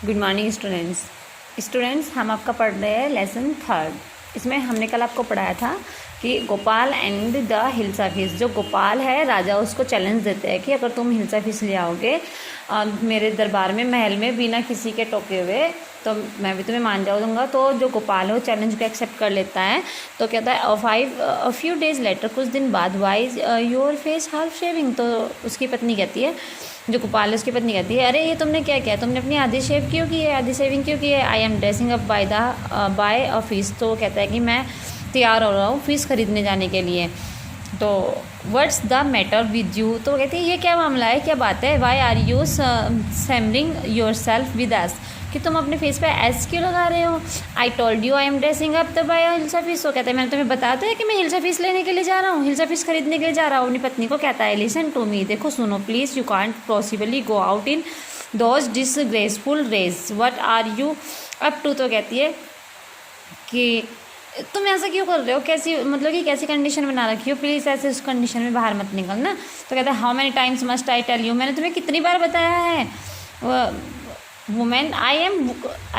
Good morning students हम आपका पढ़ रहे हैं लेसन 3। इसमें हमने कल आपको पढ़ाया था कि Gopal and the hilsa fish. जो गोपाल है राजा उसको चैलेंज देते हैं कि अगर तुम हिल्सा फिश ले आओगे मेरे दरबार में महल में बिना किसी के टोके हुए तो मैं भी तुम्हें मान जाऊँगा। तो जो गोपाल है वो चैलेंज को एक्सेप्ट कर लेता है। तो कहता है अ फ्यू डेज लेटर, कुछ दिन बाद, why your face half shaving. तो उसकी पत्नी कहती है, जो गोपाल है उसकी पत्नी कहती है, अरे ये तुमने क्या किया, तुमने अपनी आधी शेव क्यों की है, आधी शेविंग क्यों की है। आई am dressing up by a fish. तो कहता है कि मैं तैयार हो रहा हूँ फ़िश खरीदने जाने के लिए। तो what's the matter with you. तो कहती है ये क्या मामला है, क्या बात है। Why are you smearing yourself with ash, कि तुम अपने फेस पे एस क्यों लगा रहे हो। I told you I am dressing up the buy hilsa fish. तो कहते हैं मैंने तुम्हें बताया है कि मैं हिल्सा फिश लेने के लिए जा रहा हूँ, हिल्सा फिश खरीदने के लिए जा रहा हूँ। अपनी पत्नी को कहता है, लिसन टू मी, देखो सुनो please, you can't possibly go out in those disgraceful race, what are you up to. तो कहती है कि तुम ऐसा क्यों कर रहे हो, कैसी मतलब कि कैसी कंडीशन बना रखी हो, प्लीज़ ऐसे उस कंडीशन में बाहर मत निकलना। तो कहता है how many times must I tell you, मैंने तुम्हें कितनी बार बताया है। Women I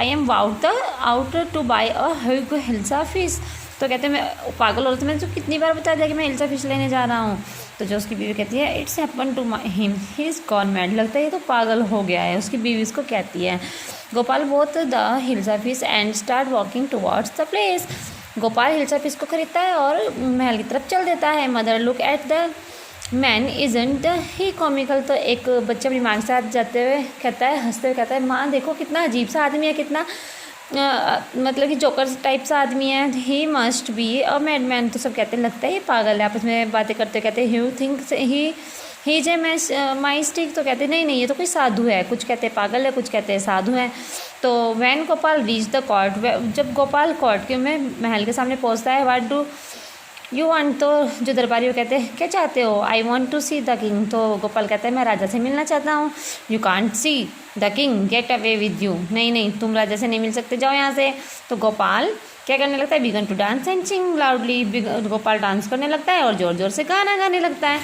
am out to buy a hilsa fish. तो कहते हैं मैं पागल हो रहा था, मैंने तो कितनी बार बता दिया कि मैं हिल्सा फिश लेने जा रहा हूँ। तो जो उसकी बीवी कहती है, it's happen to him he is gone mad, लगता है ये तो पागल हो गया है। उसकी बीवी इसको कहती है, Gopal both the hilsa fish and start walking towards the place. Gopal hilsa fish को खरीदता है और महल की तरफ चल देता है। Mother look at the man isn't he comical. तो एक बच्चा अपनी माँ के साथ जाते हुए कहता है, हंसते हुए कहता है, माँ देखो कितना अजीब सा आदमी है, कितना मतलब कि जोकर टाइप सा आदमी है। He must be a mad man. तो सब कहते हैं लगता है ये पागल है। आपस में बातें करते कहते हैं, you think he J my stick. तो कहते हैं नहीं ये तो कोई साधु है। कुछ कहते हैं पागल है, कुछ कहते हैं साधु है। तो when Gopal reach the court, जब गोपाल कोर्ट के में महल के सामने पहुंचता है, व्हाट डू यू वांट। तो जो दरबारी वो कहते हैं क्या चाहते हो। I want to see the king. तो गोपाल कहता है मैं राजा से मिलना चाहता हूँ। You can't see the king, get away with you. नहीं तुम राजा से नहीं मिल सकते, जाओ यहाँ से। तो गोपाल क्या करने लगता है, begin to dance and sing loudly. Gopal dance करने लगता है और ज़ोर ज़ोर से गाना गाने लगता है।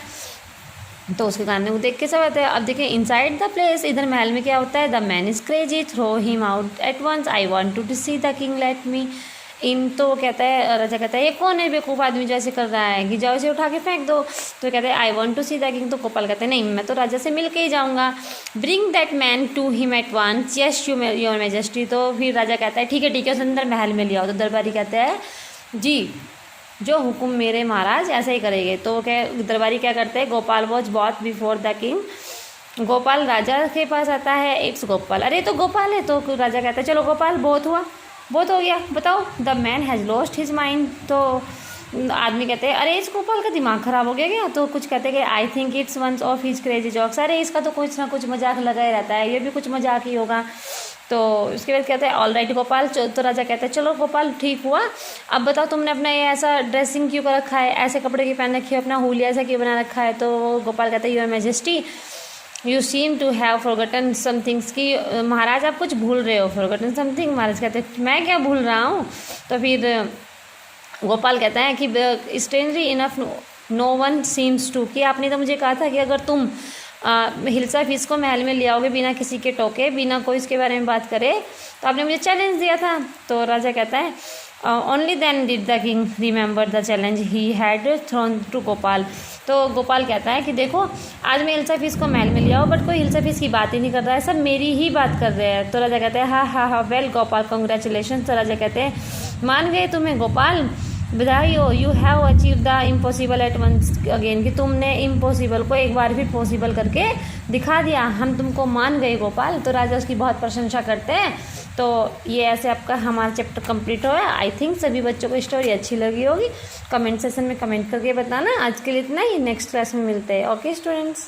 तो उसके गाने को देख के सब आते हैं। अब देखिए इनसाइड द प्लेस, इधर महल में क्या होता है, the man is crazy, throw him out at once, I want to see the king, let me in. तो कहता है, राजा कहता है ये कौन है बेवकूफ़ आदमी जो ऐसे कर रहा है, कि जाओ इसे उठा के फेंक दो। तो कहते हैं I want to see the king. तो गोपाल कहते हैं नहीं मैं तो राजा से मिल के ही जाऊँगा। Bring that man to him at once, yes your majesty. तो फिर राजा कहता है ठीक है उसे अंदर महल में ले आओ। तो दरबारी कहता है जी जो हुक्म मेरे महाराज ऐसा ही करेंगे। तो क्या दरबारी क्या करते हैं, Gopal was brought before the king. Gopal राजा के पास आता है, इट्स गोपाल, अरे तो गोपाल है। तो राजा कहता है चलो गोपाल बहुत हो गया, बताओ। The man has lost his mind. तो आदमी कहते हैं अरे इस गोपाल का दिमाग ख़राब हो गया क्या। तो कुछ कहते हैं कि I think it's once of his crazy jokes, अरे इसका तो कुछ ना कुछ मजाक लगा ही रहता है, ये भी कुछ मजाक ही होगा। तो उसके बाद कहते हैं ऑल राइट गोपाल। तो राजा कहता है चलो गोपाल ठीक हुआ, अब बताओ तुमने अपना ये ऐसा ड्रेसिंग क्यों कर रखा है, ऐसे कपड़े क्यों पहन रखी है, अपना हुलिया ऐसा क्यों बना रखा है। तो गोपाल कहता है your majesty you seem to have forgotten somethings, की महाराज आप कुछ भूल रहे हो। फॉरगॉटन समथिंग, महाराज कहते हैं मैं क्या भूल रहा हूँ। तो फिर गोपाल कहता है कि strangely enough no one seems to, कि आपने तो मुझे कहा था कि अगर तुम हिल्सा फिश को महल में ले आओगे बिना किसी के टोके, बिना कोई इसके बारे में बात करे, तो आपने मुझे चैलेंज दिया था। तो राजा कहता है only then did the king remember the challenge he had thrown to Gopal. तो गोपाल कहता है कि देखो आज मैं हिल्सा फिश को महल में ले आओ, बट कोई हिल्सा फिश की बात ही नहीं कर रहा है, सब मेरी ही बात कर रहे हैं। तो राजा कहते हैं हाँ वेल गोपाल कॉन्ग्रेचुलेशन। तो राजा कहते हैं मान गए तुम्हें गोपाल, बधाई हो, you have achieve the impossible at once again, कि तुमने इम्पॉसिबल को एक बार फिर पॉसिबल करके दिखा दिया, हम तुमको मान गए गोपाल। तो राजा उसकी बहुत प्रशंसा करते हैं। तो ये ऐसे आपका हमारा चैप्टर कंप्लीट हुआ है। आई थिंक सभी बच्चों को स्टोरी अच्छी लगी होगी। कमेंट सेशन में कमेंट करके बताना। आज के लिए इतना ही, नेक्स्ट क्लास में मिलते हैं। Okay students.